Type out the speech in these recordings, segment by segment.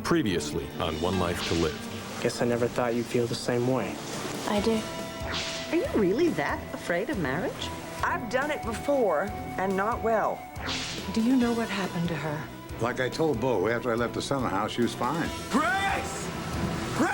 Previously on One Life to Live. Guess I never thought you'd feel the same way. I do. Are you really that afraid of marriage? I've done it before, and not well. Do you know what happened to her? Like I told Bo, after I left the summer house, she was fine. Grace! Grace!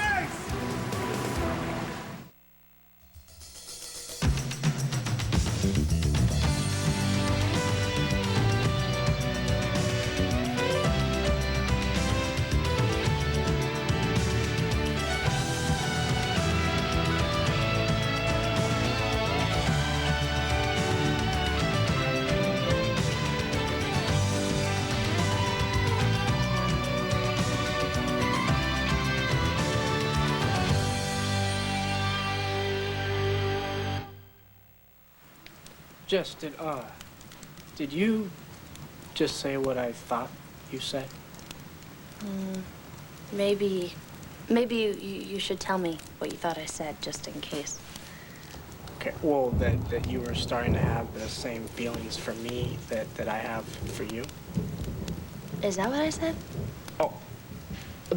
Jess, did you just say what I thought you said? Maybe you should tell me what you thought I said, just in case. Okay, well, that you were starting to have the same feelings for me that I have for you. Is that what I said? Oh,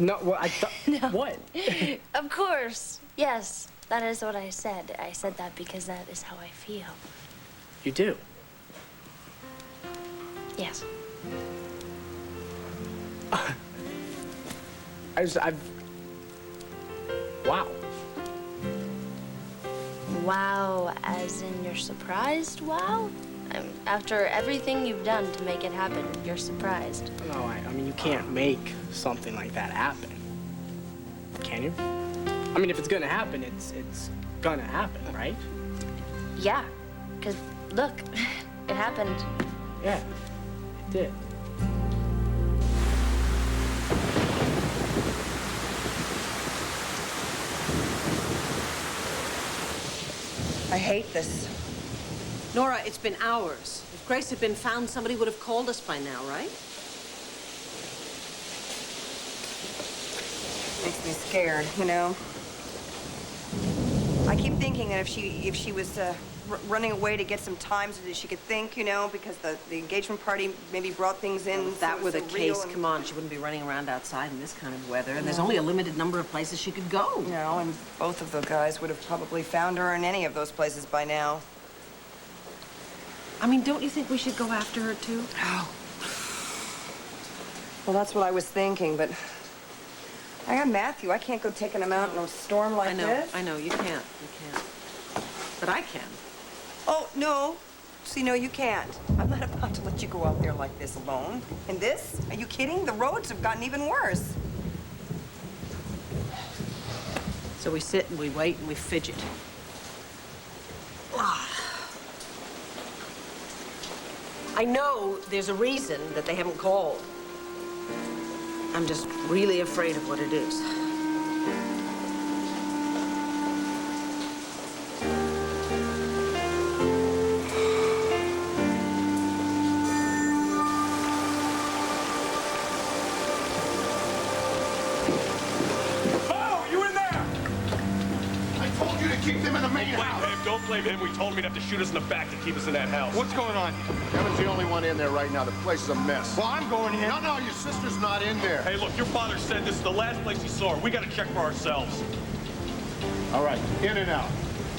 no, well, I thought, No. What? Of course. Yes, that is what I said. I said that because that is how I feel. You do? Yes. Wow. Wow, as in you're surprised? Wow? After everything you've done to make it happen, you're surprised. No, I mean, you can't make something like that happen. Can you? I mean, if it's gonna happen, it's gonna happen, right? Yeah, because look, it happened. Yeah, it did. I hate this. Nora, it's been hours. If Grace had been found, somebody would have called us by now, right? Makes me scared, you know? I keep thinking that if she was running away to get some time so that she could think, you know, because the engagement party maybe brought things in. If that were the case, and, come on, she wouldn't be running around outside in this kind of weather. And there's only a limited number of places she could go. You know, and both of the guys would have probably found her in any of those places by now. I mean, don't you think we should go after her, too? Oh. Well, that's what I was thinking, but I got Matthew. I can't go taking him out in a storm like this. I know, you can't. You can't. But I can. Oh, no. See, no, you can't. I'm not about to let you go out there like this alone. And this? Are you kidding? The roads have gotten even worse. So we sit and we wait and we fidget. I know there's a reason that they haven't called. I'm just really afraid of what it is. Keep them in the main house. Blame him, don't blame him. We told him he'd have to shoot us in the back to keep us in that house. What's going on here? Kevin's the only one in there right now. The place is a mess. Well, I'm going in. No, your sister's not in there. Hey, look, your father said this is the last place he saw her. We gotta check for ourselves. All right, in and out.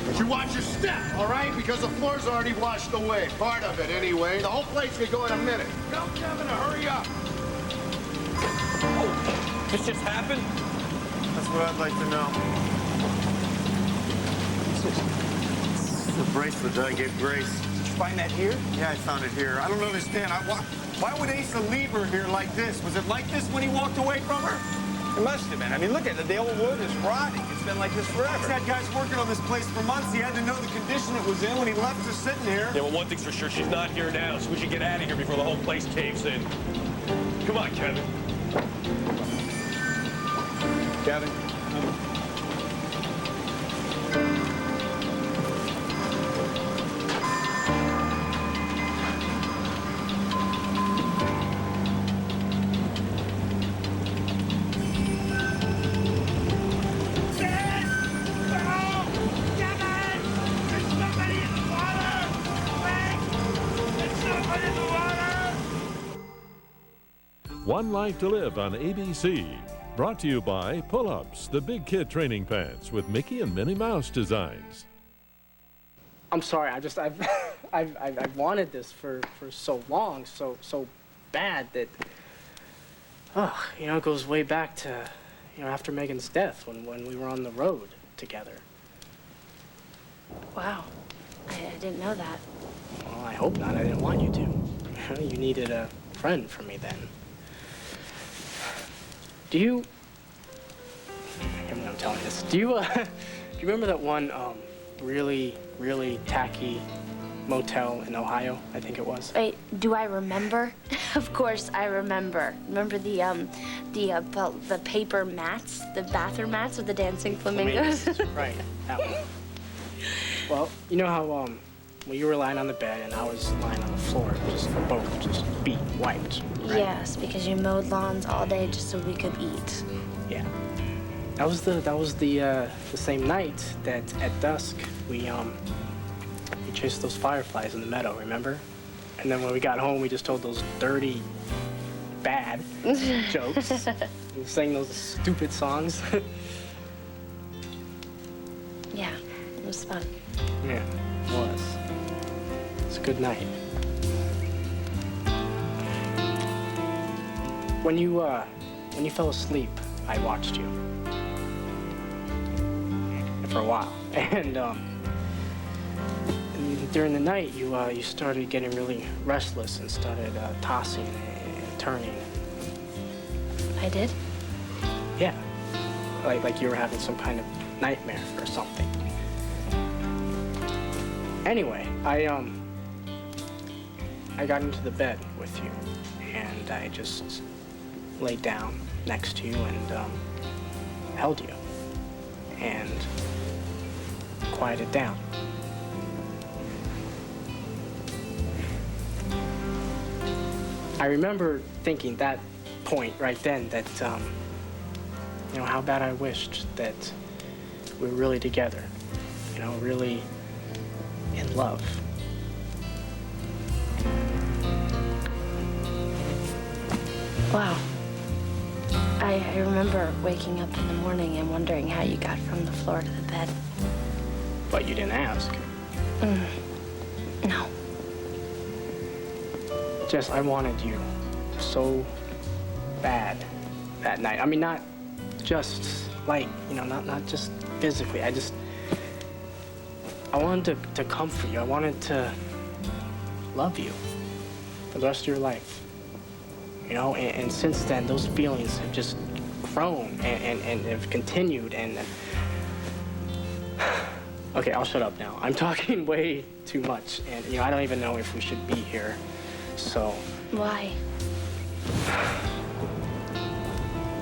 But you watch your step, all right? Because the floor's already washed away. Part of it, anyway. The whole place could go in a minute. Tell Kevin to hurry up. Oh, this just happened? That's what I'd like to know. The bracelet that I gave Grace. Did you find that here? Yeah, I found it here. I don't understand. Why would Asa leave her here like this? Was it like this when he walked away from her? It must have been. I mean, look at it. The old wood is rotting. It's been like this forever. That guy's working on this place for months. He had to know the condition it was in when he left her sitting here. Yeah, well, one thing's for sure. She's not here now, so we should get out of here before the whole place caves in. Come on, Kevin. Kevin. One Life to Live on ABC. Brought to you by Pull-Ups, the big kid training pants with Mickey and Minnie Mouse designs. I'm sorry. I've wanted this for so long, so bad that, it goes way back to, after Megan's death when we were on the road together. Wow. I didn't know that. Well, I hope not. I didn't want you to. You needed a friend for me then. Do you... I can't believe I'm telling you this. Do you remember that one, really, really tacky motel in Ohio, I think it was? Wait, do I remember? Of course I remember. Remember the paper mats, the bathroom mats with the dancing flamingos? Right, that one. Well, you know how, well, you were lying on the bed and I was lying on the floor, both just beat, wiped, right? Yes, because you mowed lawns all day just so we could eat. Yeah. That was the same night that at dusk we chased those fireflies in the meadow, remember? And then when we got home, we just told those dirty, bad jokes. We sang those stupid songs. Yeah, it was fun. Yeah, it was. It's a good night. When you fell asleep, I watched you. For a while. And during the night, you started getting really restless and started tossing and turning. I did? Yeah. Like you were having some kind of nightmare or something. Anyway, I got into the bed with you, and I just laid down next to you and held you, and quieted down. I remember thinking that point right then that, how bad I wished that we were really together, really in love. Wow. I remember waking up in the morning and wondering how you got from the floor to the bed. But you didn't ask. No. Jess, I wanted you so bad that night. I mean, not just not just physically. I wanted to comfort you. I wanted to love you for the rest of your life. And since then, those feelings have just grown and have continued and okay, I'll shut up now. I'm talking way too much, and I don't even know if we should be here. So. Why?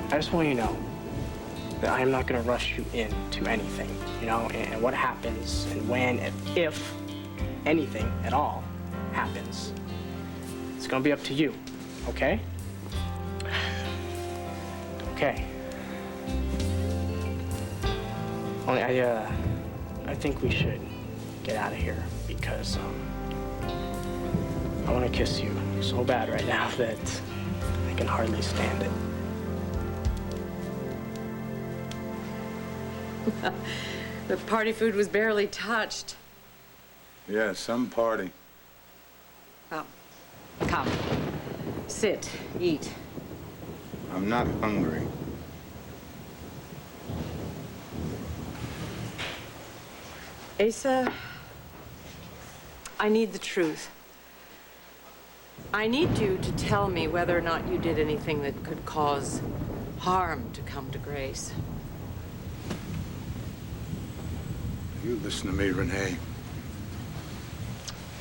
I just want you to know that I am not going to rush you into anything, and what happens and when and if anything at all happens, it's going to be up to you, okay? Okay. Only I think we should get out of here because I want to kiss you so bad right now that I can hardly stand it. The party food was barely touched. Yeah, some party. Oh, come. Sit, eat. I'm not hungry. Asa, I need the truth. I need you to tell me whether or not you did anything that could cause harm to come to Grace. You listen to me, Renee.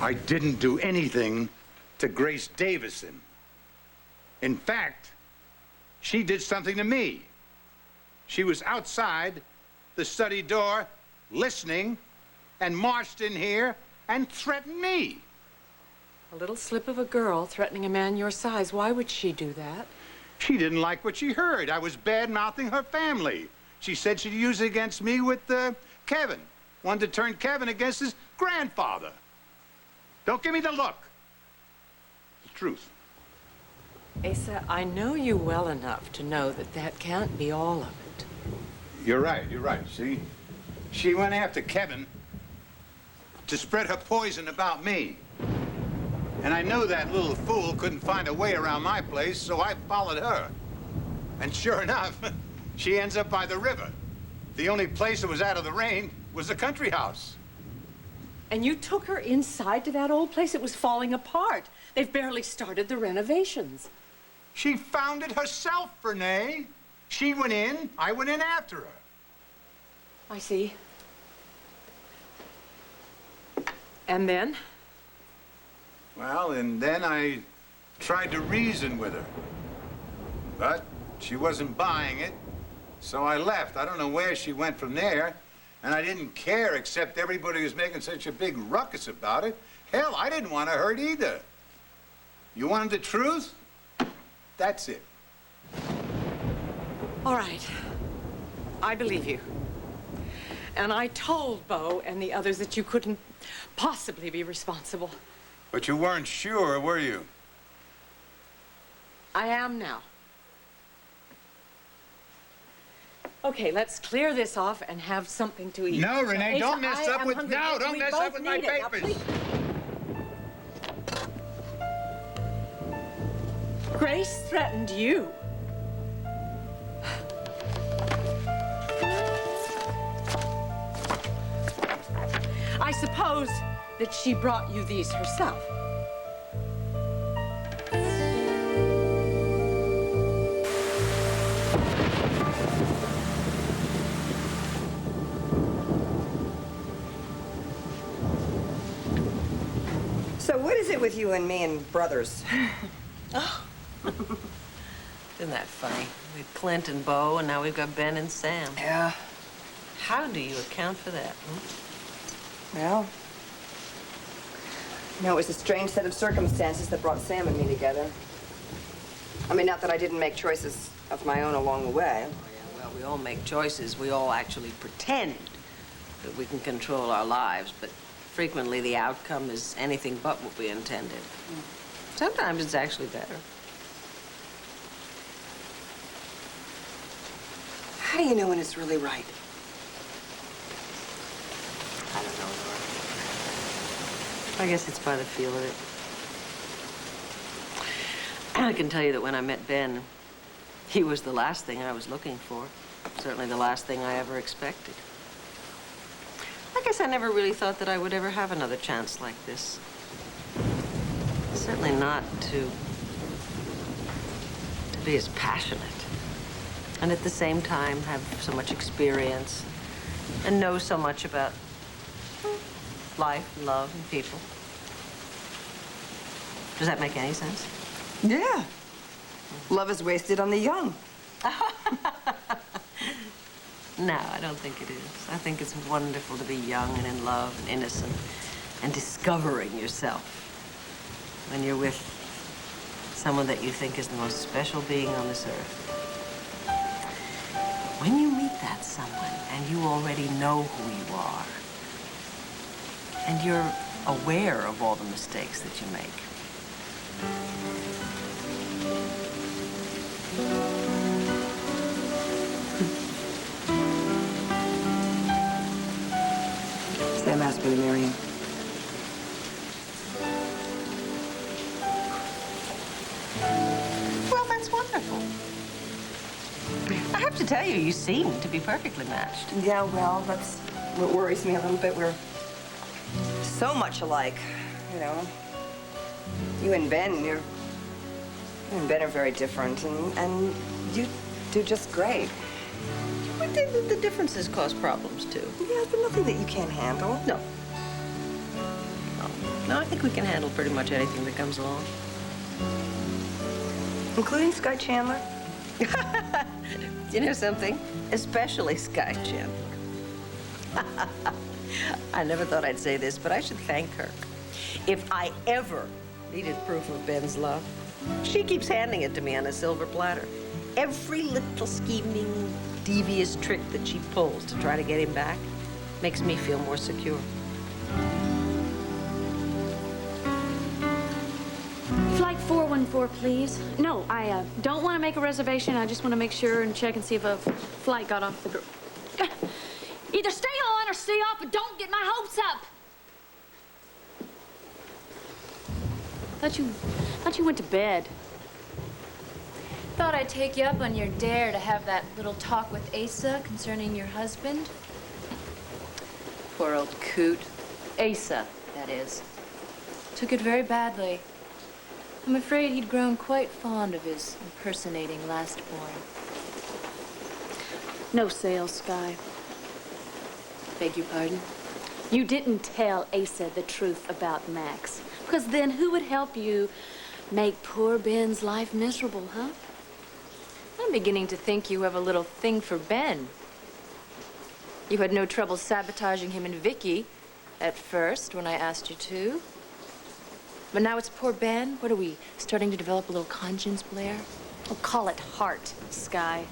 I didn't do anything to Grace Davison. In fact, she did something to me. She was outside the study door, listening, and marched in here and threatened me. A little slip of a girl threatening a man your size. Why would she do that? She didn't like what she heard. I was bad-mouthing her family. She said she'd use it against me with Kevin. Wanted to turn Kevin against his grandfather. Don't give me the look. The truth. Asa, I know you well enough to know that that can't be all of it. You're right, you're right. See? She went after Kevin to spread her poison about me. And I knew that little fool couldn't find a way around my place, so I followed her. And sure enough, she ends up by the river. The only place that was out of the rain was the country house. And you took her inside to that old place? It was falling apart. They've barely started the renovations. She found it herself, Renee. She went in, I went in after her. I see. And then? Well, and then I tried to reason with her. But she wasn't buying it, so I left. I don't know where she went from there, and I didn't care except everybody was making such a big ruckus about it. Hell, I didn't want to hurt either. You wanted the truth? That's it. All right. I believe you. And I told Bo and the others that you couldn't possibly be responsible. But you weren't sure, were you? I am now. Okay, let's clear this off and have something to eat. No, Renee, Asa, don't mess up with... hungry. No, don't We mess both up with my need it. Now, papers. please. Grace threatened you. I suppose that she brought you these herself. So what is it with you and me and brothers? Oh. Isn't that funny? We've Clint and Bo, and now we've got Ben and Sam. Yeah. How do you account for that? Well, you know, it was a strange set of circumstances that brought Sam and me together. I mean, not that I didn't make choices of my own along the way. Oh, yeah, well, we all make choices. We all actually pretend that we can control our lives, but frequently the outcome is anything but what we intended. Sometimes it's actually better. How do you know when it's really right? I don't know, Laura. I guess it's by the feel of it. I can tell you that when I met Ben, he was the last thing I was looking for. Certainly the last thing I ever expected. I guess I never really thought that I would ever have another chance like this. Certainly not to be as passionate. And at the same time have so much experience and know so much about life and love and people. Does that make any sense? Yeah. Love is wasted on the young. No, I don't think it is. I think it's wonderful to be young and in love and innocent and discovering yourself when you're with someone that you think is the most special being on this earth. When you meet that someone and you already know who you are and you're aware of all the mistakes that you make, Sam asked me to marry him. well, that's wonderful. I have to tell you, you seem to be perfectly matched. Yeah, well, that's what worries me a little bit. We're so much alike, you know. You and Ben are very different, and you do just great. But the differences cause problems, too. Yeah, but nothing that you can't handle. No. No, I think we can handle pretty much anything that comes along. Including Sky Chandler? You know something? Especially Sky Chandler. I never thought I'd say this, but I should thank her. If I ever needed proof of Ben's love, she keeps handing it to me on a silver platter. Every little scheming, devious trick that she pulls to try to get him back makes me feel more secure. Flight 412 room for, please? No, I don't want to make a reservation. I just want to make sure and check and see if a flight got off the group. Either stay on or stay off, but don't get my hopes up. Thought you went to bed. Thought I'd take you up on your dare to have that little talk with Asa concerning your husband. Poor old coot. Asa, that is. Took it very badly. I'm afraid he'd grown quite fond of his impersonating lastborn. No sales, Sky. Beg your pardon? You didn't tell Asa the truth about Max. Because then who would help you make poor Ben's life miserable, huh? I'm beginning to think you have a little thing for Ben. You had no trouble sabotaging him and Vicky at first when I asked you to. But now it's poor Ben. What are we, starting to develop a little conscience, Blair? Well, call it heart, Sky.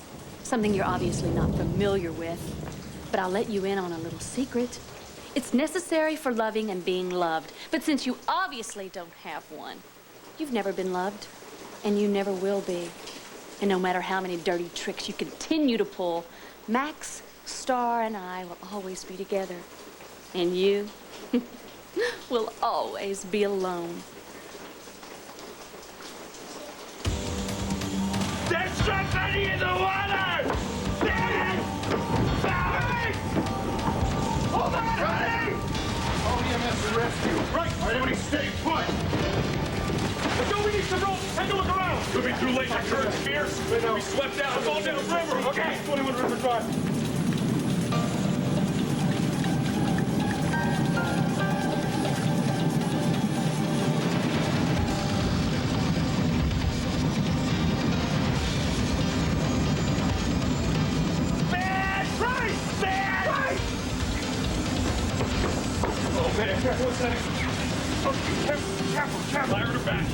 Something you're obviously not familiar with. But I'll let you in on a little secret. It's necessary for loving and being loved. But since you obviously don't have one, you've never been loved, and you never will be. And no matter how many dirty tricks you continue to pull, Max, Star, and I will always be together. And you will always be alone. There's somebody in the water! Danny! Sally! Hold on, honey! Oh, EMS and rescue. Right. All right, everybody stay put. Let's go, we need some rope. Take a look around. Could be too late. The current's fierce. We'll be swept out. It's all down the river. Okay. 21 River Drive. One second. Oh, careful. Fire her back.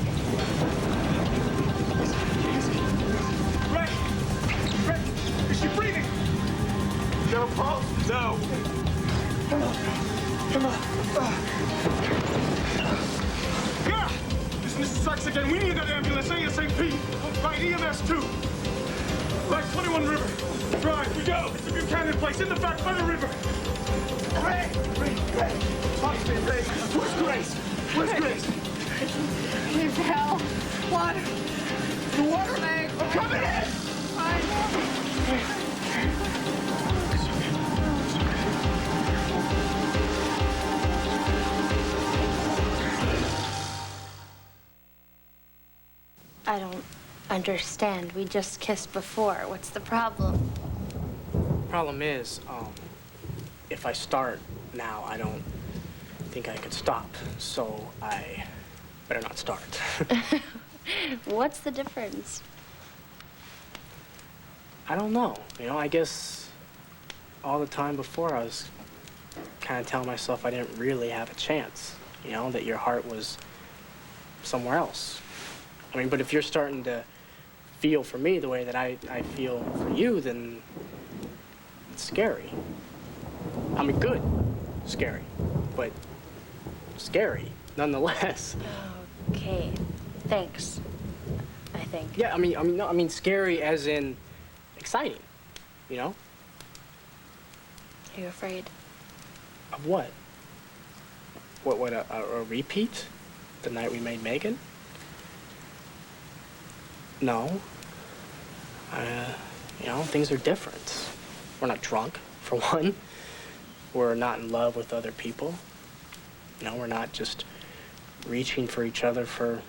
Ray, is she breathing? You got a pulse? No. Come on. Yeah! Listen, this sucks again. We need that ambulance ASAP. Right, EMS 2. Right, 21 River. Drive, we go. It's a Buchanan place in the back by the river. Ray! Talk to me, Ray. Where's Grace? Where's Grace? He fell. Water. The water, man. I'm coming in. I don't understand. We just kissed before. What's the problem? Problem is, if I start now, I don't think I could stop. So I better not start. What's the difference? I don't know. You know, I guess all the time before I was kind of telling myself I didn't really have a chance. You know, that your heart was somewhere else. I mean, but if you're starting to feel for me the way that I feel for you, then it's scary. I mean, good, scary, but scary nonetheless. Okay, thanks. I think. Yeah, I mean, scary as in exciting. You know? Are you afraid? Of what? What? A repeat? The night we made Megan? No. You know, things are different. We're not drunk, for one. We're not in love with other people. You know, we're not just reaching for each other for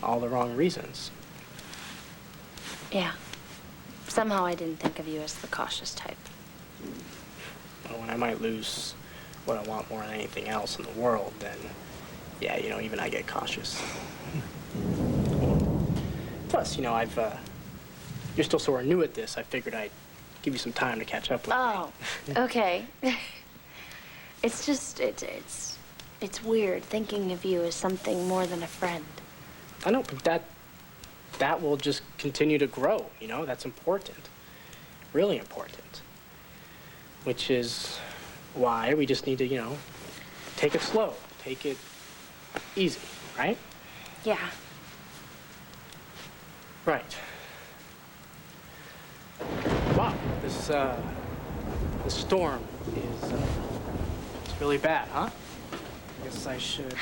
all the wrong reasons. Yeah. Somehow I didn't think of you as the cautious type. Well, when I might lose what I want more than anything else in the world, then, yeah, you know, even I get cautious. Plus, you know, you're still sort of new at this. I figured I'd give you some time to catch up with me. Oh, okay. It's just, it's weird thinking of you as something more than a friend. I know, but that will just continue to grow, you know? That's important. Really important. Which is why we just need to, you know, take it slow. Take it easy, right? Yeah. Right. Wow, this storm is it's really bad, huh? I guess I should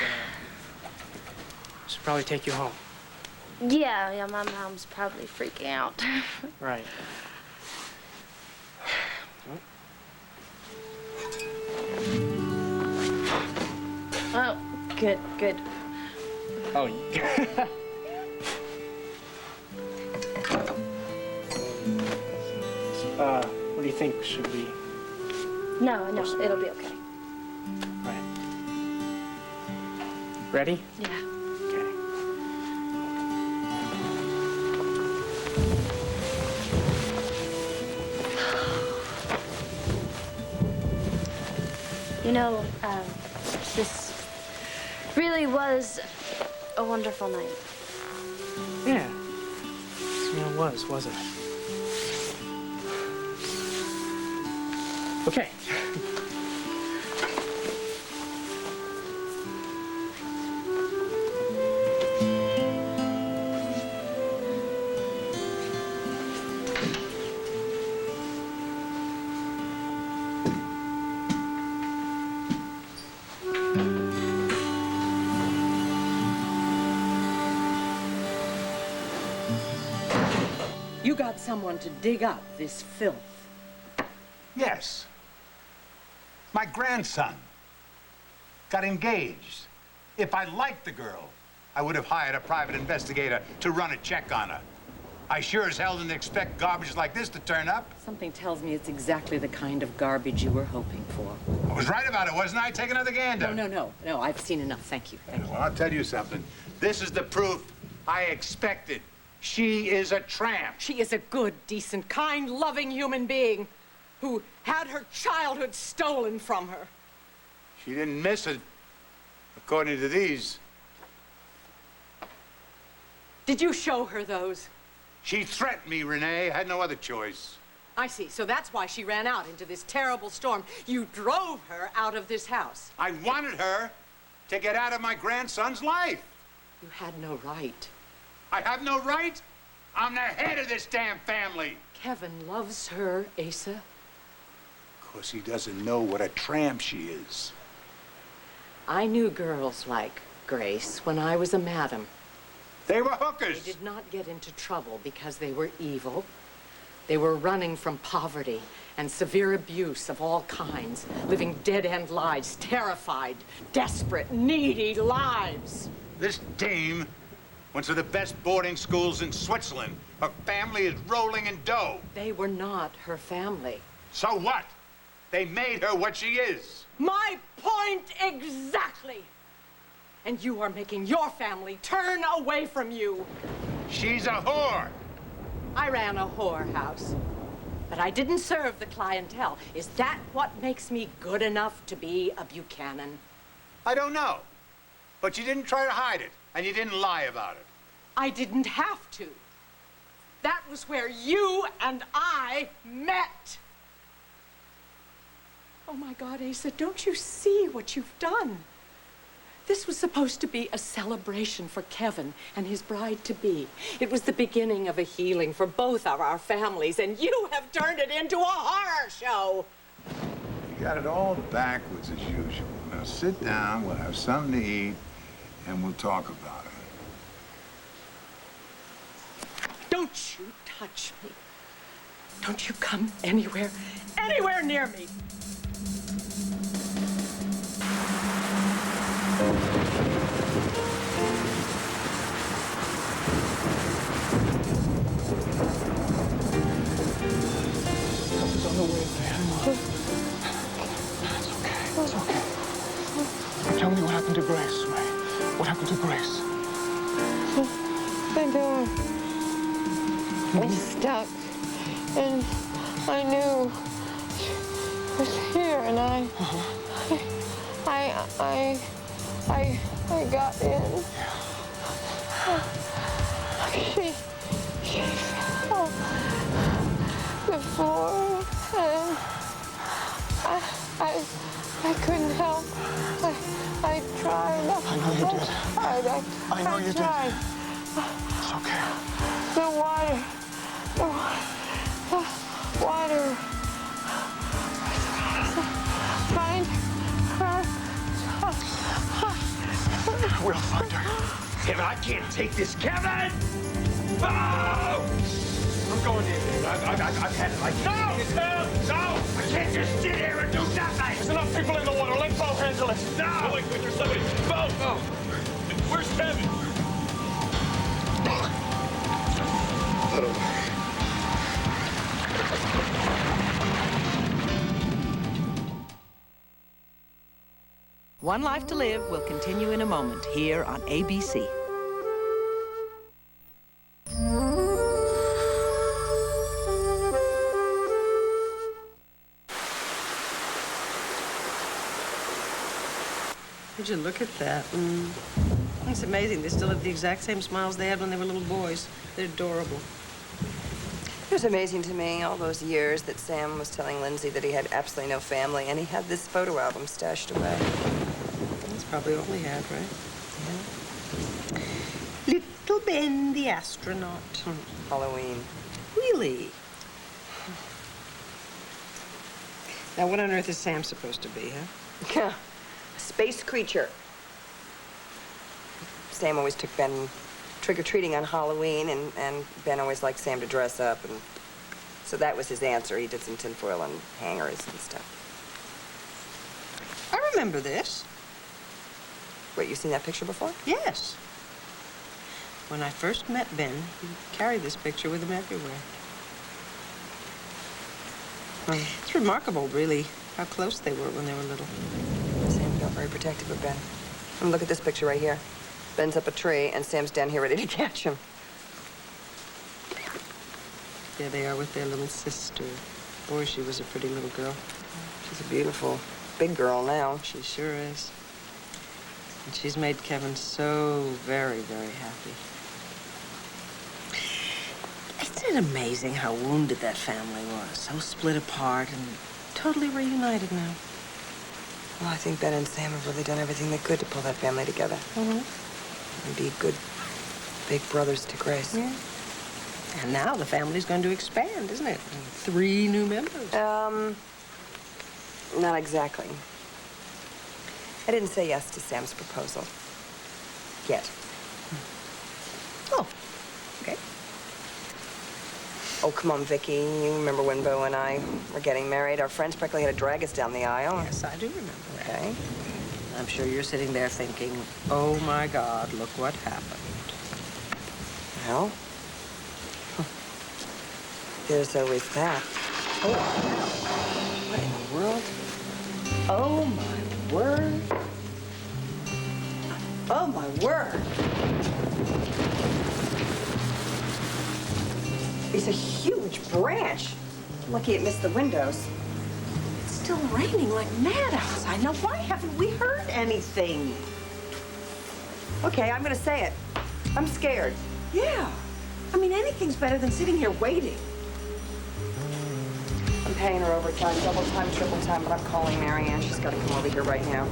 probably take you home. Yeah, my mom's probably freaking out. Right. Oh, good, good. Oh, what do you think? Should we? No, it'll be okay. Right. Ready? Yeah. Okay. You know, this really was a wonderful night. Yeah. It was, wasn't it? Okay. You got someone to dig up this filth. Yes. My grandson got engaged. If I liked the girl, I would have hired a private investigator to run a check on her. I sure as hell didn't expect garbage like this to turn up. Something tells me it's exactly the kind of garbage you were hoping for. I was right about it, wasn't I? Take another gander. No, I've seen enough. Thank you. Well, I'll tell you something. This is the proof I expected. She is a tramp. She is a good, decent, kind, loving human being who had her childhood stolen from her. She didn't miss it, according to these. Did you show her those? She threatened me, Renee. I had no other choice. I see. So that's why she ran out into this terrible storm. You drove her out of this house. I wanted her to get out of my grandson's life. You had no right. I have no right? I'm the head of this damn family. Kevin loves her, Asa. Of course, he doesn't know what a tramp she is. I knew girls like Grace when I was a madam. They were hookers. They did not get into trouble because they were evil. They were running from poverty and severe abuse of all kinds, living dead-end lives, terrified, desperate, needy lives. This dame went to the best boarding schools in Switzerland. Her family is rolling in dough. They were not her family. So what? They made her what she is. My point exactly. And you are making your family turn away from you. She's a whore. I ran a whorehouse, but I didn't serve the clientele. Is that what makes me good enough to be a Buchanan? I don't know. But you didn't try to hide it, and you didn't lie about it. I didn't have to. That was where you and I met. Oh my God, Asa, don't you see what you've done? This was supposed to be a celebration for Kevin and his bride-to-be. It was the beginning of a healing for both of our families, and you have turned it into a horror show. You got it all backwards as usual. Now sit down, we'll have something to eat, and we'll talk about it. Don't you touch me. Don't you come anywhere near me. Something's on the way, man. It's okay. It's okay. Tell me what happened to Grace, Ray. What happened to Grace? The door was stuck, and I knew she was here, and I got in. She fell to the floor, and I couldn't help. I tried. I know you did. I know you tried. did. It's okay. The water. Water. Find. We'll find her. Kevin, I can't take this, Kevin! Oh! I'm going in. I've had it like no! I can't just sit here and do nothing! There's enough people in the water. Let Bo handle it. No! Wait, there's somebody. Bo! Oh. Where's Kevin? One Life to Live will continue in a moment here on ABC. Would you look at that? It's amazing. They still have the exact same smiles they had when they were little boys. They're adorable. It was amazing to me all those years that Sam was telling Lindsay that he had absolutely no family, and he had this photo album stashed away. That's probably all he had, right? Yeah. Little Ben the astronaut. Halloween. Really? Now, what on earth is Sam supposed to be, huh? A space creature. Sam always took Ben trick-or-treating on Halloween, and Ben always liked Sam to dress up, and so that was his answer. He did some tinfoil and hangers and stuff. I remember this. Wait, you seen that picture before? Yes. When I first met Ben, he carried this picture with him everywhere. It's remarkable, really, how close they were when they were little. Sam got very protective of Ben. And look at this picture right here. Ben's up a tree, and Sam's down here ready to catch him. There they are with their little sister. Boy, she was a pretty little girl. She's a beautiful big girl now. She sure is. And she's made Kevin so very, very happy. Isn't it amazing how wounded that family was? So split apart and totally reunited now. Well, I think Ben and Sam have really done everything they could to pull that family together. And be good big brothers to Grace. Yeah. And now the family's going to expand, isn't it? 3 new members. Not exactly. I didn't say yes to Sam's proposal. Yet. Oh, okay. Oh, come on, Vicky. You remember when Bo and I were getting married? Our friends practically had to drag us down the aisle. Yes, I do remember that. Okay. I'm sure you're sitting there thinking, oh, my God, look what happened. Well, there's always that. Oh, what in the world? Oh, my word. Oh, my word. It's a huge branch. Lucky it missed the windows. It's still raining like mad outside. Now, why haven't we heard anything? Okay, I'm gonna say it. I'm scared. Yeah. I mean, anything's better than sitting here waiting. I'm paying her overtime, double time, triple time, but I'm calling Marianne. She's got to come over here right now.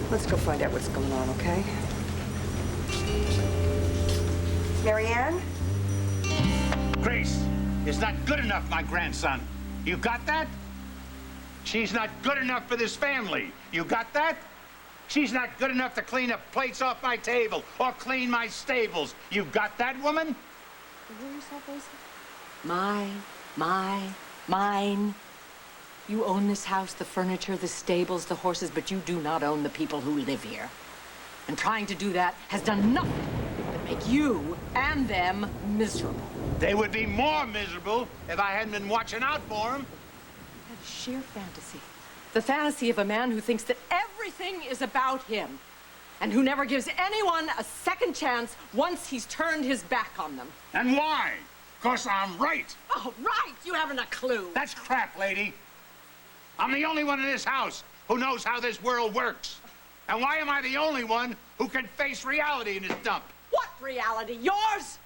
Let's go find out what's going on, okay? Marianne? Grace is not good enough, my grandson. You got that? She's not good enough for this family. You got that? She's not good enough to clean up plates off my table or clean my stables. You got that, woman? Hear yourself, Asa? Mine. You own this house, the furniture, the stables, the horses, but you do not own the people who live here. And trying to do that has done nothing but make you and them miserable. They would be more miserable if I hadn't been watching out for them. That is sheer fantasy. The fantasy of a man who thinks that everything is about him and who never gives anyone a second chance once he's turned his back on them. And why? 'Cause I'm right. Oh, right! You haven't a clue. That's crap, lady. I'm the only one in this house who knows how this world works. And why am I the only one who can face reality in this dump? What reality? Yours?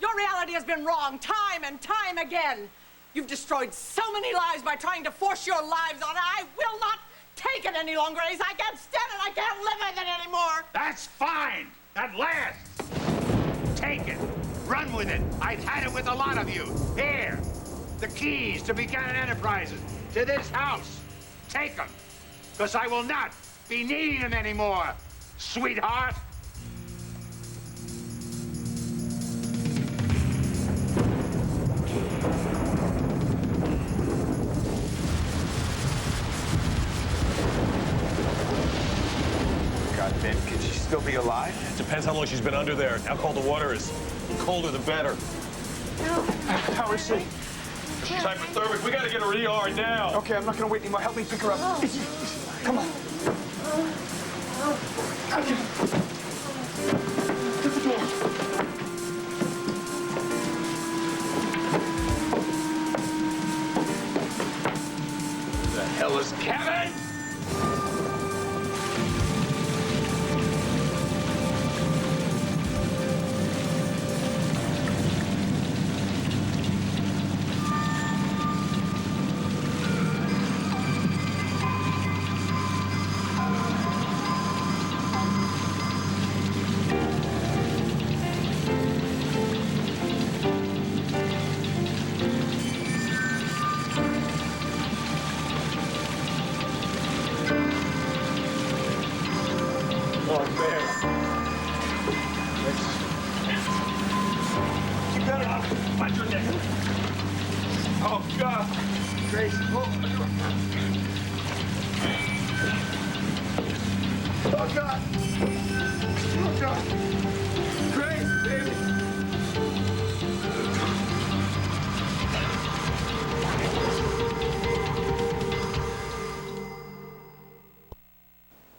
Your reality has been wrong time and time again. You've destroyed so many lives by trying to force your lives on. I will not take it any longer, Ace. I can't stand it. I can't live with it anymore. That's fine. At last. Take it. Run with it. I've had it with a lot of you. Here, the keys to Buchanan Enterprises, to this house. Take them, because I will not be needing them anymore, sweetheart. God, Ben, could she still be alive? Depends how long she's been under there. How cold the water is. The colder, the better. How is she? She's hypothermic. We gotta get her ER now. Okay, I'm not gonna wait anymore. Help me pick her up. Easy. Come on. Get the door. Who the hell is Kevin?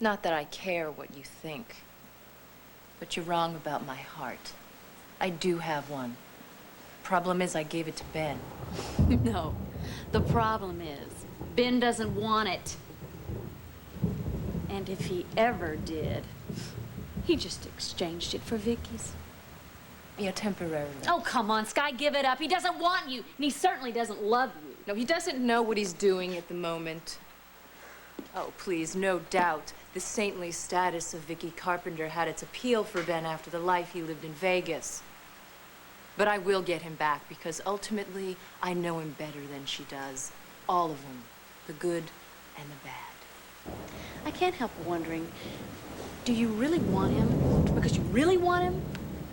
Not that I care what you think, but you're wrong about my heart. I do have one. Problem is, I gave it to Ben. No, the problem is, Ben doesn't want it. And if he ever did, he just exchanged it for Vicky's. Yeah, temporarily. Oh, come on, Sky, give it up. He doesn't want you, and he certainly doesn't love you. No, he doesn't know what he's doing at the moment. Oh, please, no doubt. The saintly status of Vicky Carpenter had its appeal for Ben after the life he lived in Vegas. But I will get him back because ultimately I know him better than she does. All of them, the good and the bad. I can't help wondering, do you really want him because you really want him?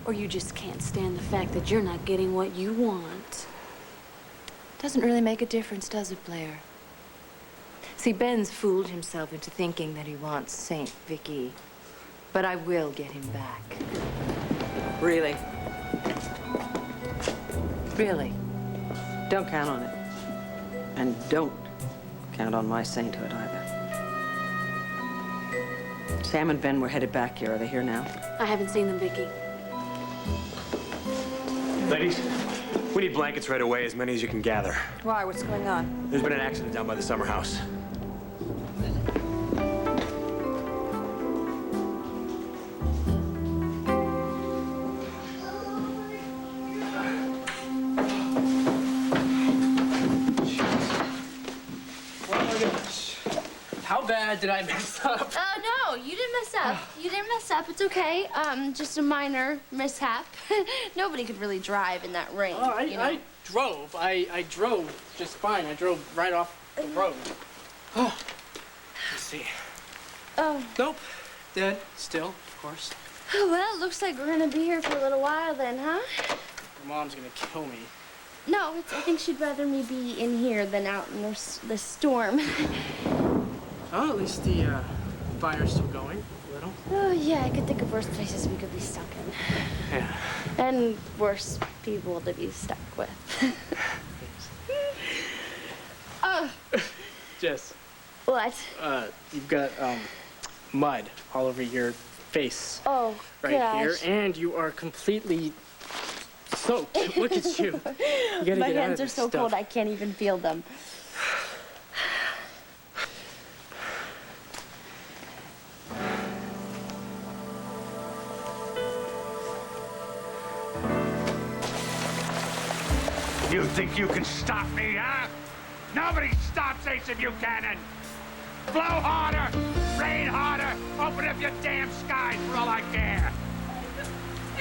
Or you just can't stand the fact that you're not getting what you want? Doesn't really make a difference, does it, Blair? See, Ben's fooled himself into thinking that he wants Saint Vicky. But I will get him back. Really? Really? Don't count on it. And don't count on my sainthood either. Sam and Ben were headed back here. Are they here now? I haven't seen them, Vicky. Ladies, we need blankets right away, as many as you can gather. Why? What's going on? There's been an accident down by the summer house. How bad did I mess up? Oh, no, you didn't mess up. You didn't mess up. It's okay. Just a minor mishap. Nobody could really drive in that rain. Oh, you know? I drove. I drove just fine. I drove right off the road. Oh, let's see. Oh. Nope. Dead. Still, of course. Oh, well, it looks like we're gonna be here for a little while then, huh? My mom's gonna kill me. No, I think she'd rather me be in here than out in the storm. Oh, at least the fire's still going a little. Oh, yeah, I could think of worse places we could be stuck in. Yeah. And worse people to be stuck with. Oh. Jess. What? You've got mud all over your face. Oh, right gosh. here, and you are completely soaked. Look at you. You gotta My get out hands of are this so stuff. cold I can't even feel them. You think you can stop me, huh? Nobody stops Asa Buchanan. Blow harder, rain harder, open up your damn skies for all I care.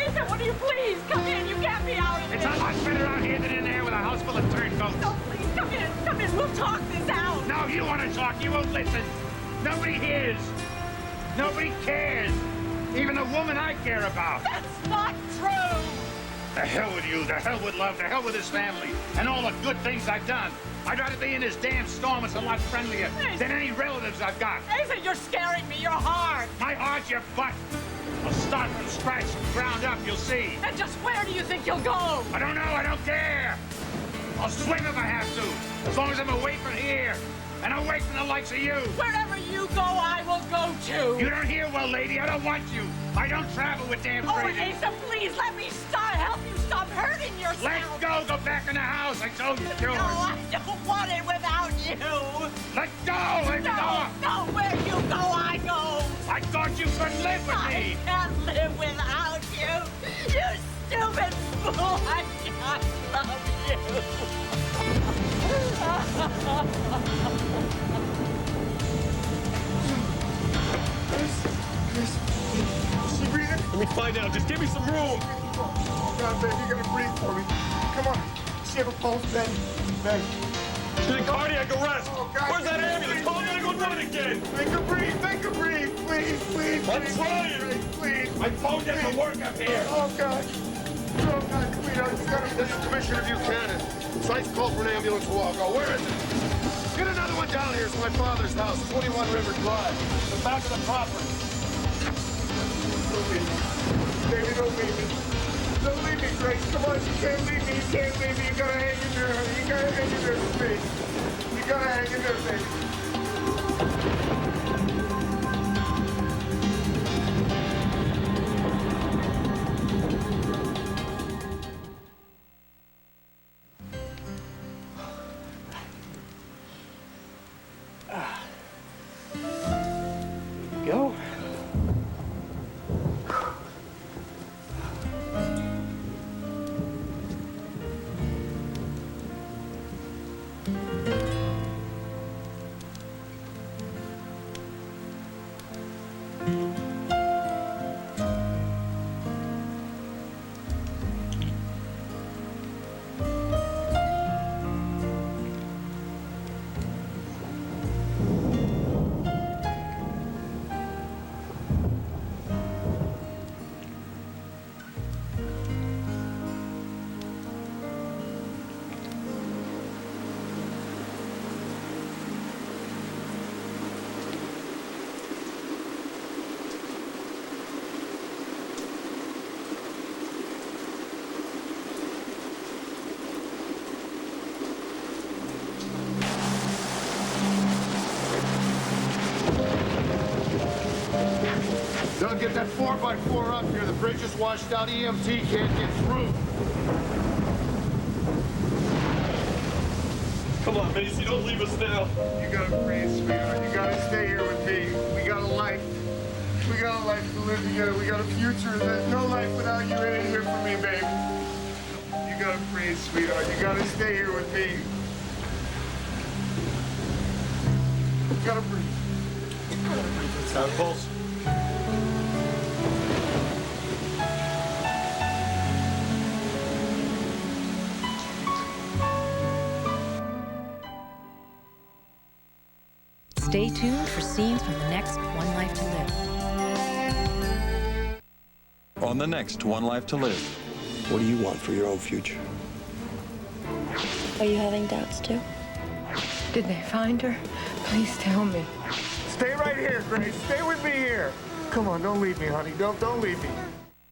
Asa, will you please come in? You can't be out of It's this. a lot better out here than in there with a house full of turncoats. No, please, come in. Come in. We'll talk this out. No, you want to talk. You won't listen. Nobody hears. Nobody cares. Even the woman I care about. That's not true. The hell with you. The hell with love. The hell with this family. And all the good things I've done. I'd rather be in this damn storm. It's a lot friendlier than any relatives I've got. Asa, you're scaring me. Your heart. My heart's your butt. I'll start from scratch, ground up, you'll see. And just where do you think you'll go? I don't know, I don't care. I'll swim if I have to, as long as I'm away from here, and away from the likes of you. Wherever you go, I will go too. You don't hear well, lady, I don't want you. I don't travel with damn crazy. Oh, Asa, please, let me help you stop hurting yourself. Let go back in the house, I told you to. No, I don't want it without you. Let go, let go. No, where you go, I go. I thought you couldn't live with me. I can't live without you. You stupid fool, I can't love you. Chris, is she breathing? Let me find out. Just give me some room. Oh, God, baby, you gotta breathe for me. Come on. Does she have a pulse, Ben? Ben. She's in cardiac arrest. Oh, God. Where's that ambulance? Call 911 again. Make her breathe. Make her breathe. Please, please. I'm please, trying. Please. My phone doesn't work up here. Oh, God. Oh, God, sweetheart. This is Commissioner Buchanan. Site's called for an ambulance a while ago. Where is it? Get another one down here. It's my father's house, 21 River Drive. The back of the property. Don't leave me. Baby, don't leave me. Don't leave me, Grace. Come on, you can't leave me. You can't leave me. You gotta hang in there, honey. You gotta hang in there with me. You gotta hang in there, baby. Go. Doug, get that 4x4 up here. The bridge is washed out. EMT can't get through. Come on, Macy, don't leave us now. You gotta breathe, sweetheart. You gotta stay here with me. We got a life. We got a life to live together. We got a future. There's no life without you. It ain't here for me, baby. You gotta breathe, sweetheart. You gotta stay here with me. You gotta breathe. Let's have a pulse. Stay tuned for scenes from the next One Life to Live. On the next One Life to Live. What do you want for your own future? Are you having doubts too? Did they find her? Please tell me. Stay right here, Grace. Stay with me here. Come on, don't leave me, honey. Don't leave me.